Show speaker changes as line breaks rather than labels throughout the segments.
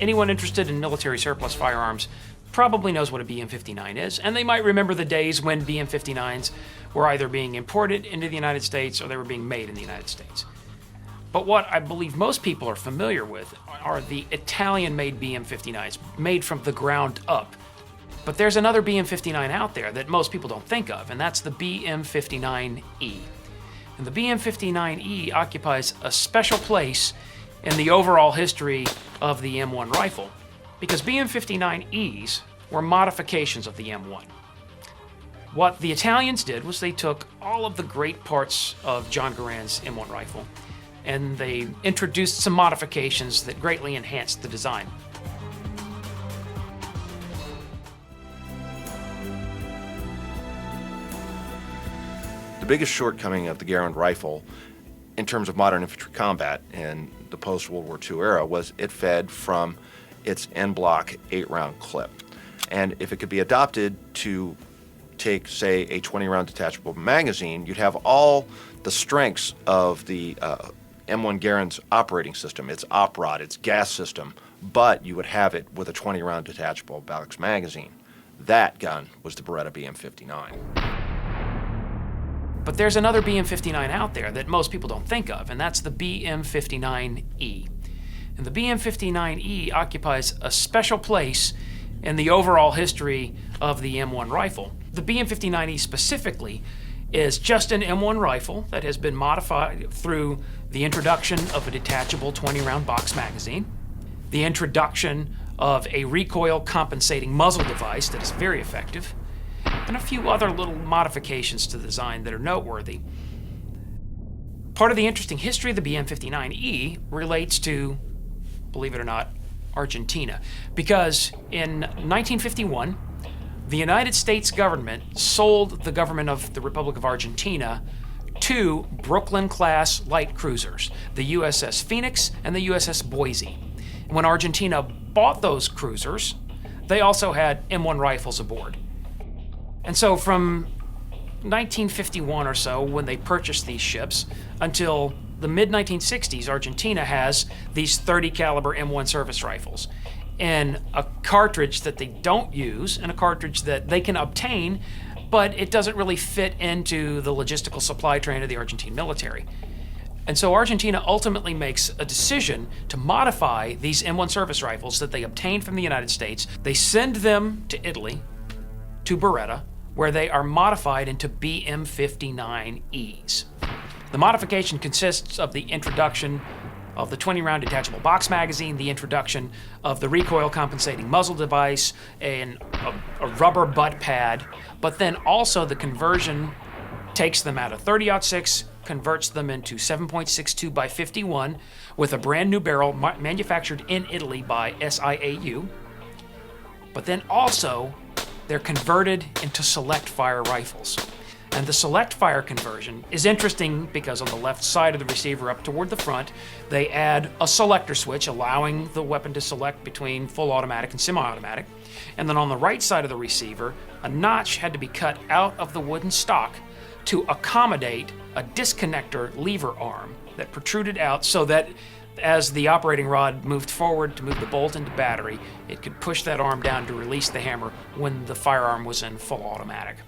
anyone interested in military surplus firearms probably knows what a BM-59 is, and they might remember the days when BM-59s were either being imported into the United States or they were being made in the United States. But what I believe most people are familiar with are the Italian-made BM-59s, made from the ground up. But there's another BM-59 out there that most people don't think of, and that's the BM-59E. And the BM-59E occupies a special place in the overall history of the M1 rifle, because BM-59Es were modifications of the M1. What the Italians did was they took all of the great parts of John Garand's M1 rifle and they introduced some modifications that greatly enhanced the design.
The biggest shortcoming of the Garand rifle in terms of modern infantry combat in the post-World War II era was it fed from its end-block 8-round clip. And if it could be adopted to take, say, a 20-round detachable magazine, you'd have all the strengths of the M1 Garand's operating system, its op rod, its gas system, but you would have it with a 20-round detachable box magazine. That gun was the Beretta BM-59.
But there's another BM-59 out there that most people don't think of, and that's the BM-59E. And the BM-59E occupies a special place in the overall history of the M1 rifle. The BM-59E specifically is just an M1 rifle that has been modified through the introduction of a detachable 20-round box magazine, the introduction of a recoil compensating muzzle device that is very effective, and a few other little modifications to the design that are noteworthy. Part of the interesting history of the BM-59E relates to, believe it or not, Argentina, because in 1951, the United States government sold the government of the Republic of Argentina two Brooklyn-class light cruisers, the USS Phoenix and the USS Boise. When Argentina bought those cruisers, they also had M1 rifles aboard. And so from 1951 or so, when they purchased these ships, until the mid-1960s, Argentina has these 30 caliber M1 service rifles in a cartridge that they don't use and a cartridge that they can obtain, but it doesn't really fit into the logistical supply chain of the Argentine military. And so Argentina ultimately makes a decision to modify these M1 service rifles that they obtained from the United States. They send them to Italy, to Beretta, where they are modified into BM-59Es. The modification consists of the introduction of the 20-round detachable box magazine, the introduction of the recoil compensating muzzle device, and a rubber butt pad, but then also the conversion takes them out of 30-06, converts them into 7.62 by 51 with a brand new barrel manufactured in Italy by SIAU, but then also they're converted into select fire rifles. And the select fire conversion is interesting because on the left side of the receiver up toward the front, they add a selector switch allowing the weapon to select between full automatic and semi-automatic. And then on the right side of the receiver, a notch had to be cut out of the wooden stock to accommodate a disconnector lever arm that protruded out so that as the operating rod moved forward to move the bolt into battery, it could push that arm down to release the hammer when the firearm was in full automatic.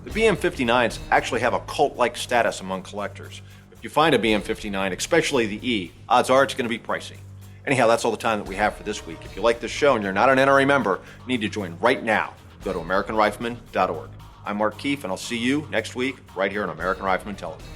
The BM-59s actually have a cult-like status among collectors. If you find a BM-59, especially the E, odds are it's going to be pricey. Anyhow, that's all the time that we have for this week. If you like this show and you're not an NRA member, you need to join right now. Go to AmericanRifleman.org. I'm Mark Keefe, and I'll see you next week right here on American Rifleman Television.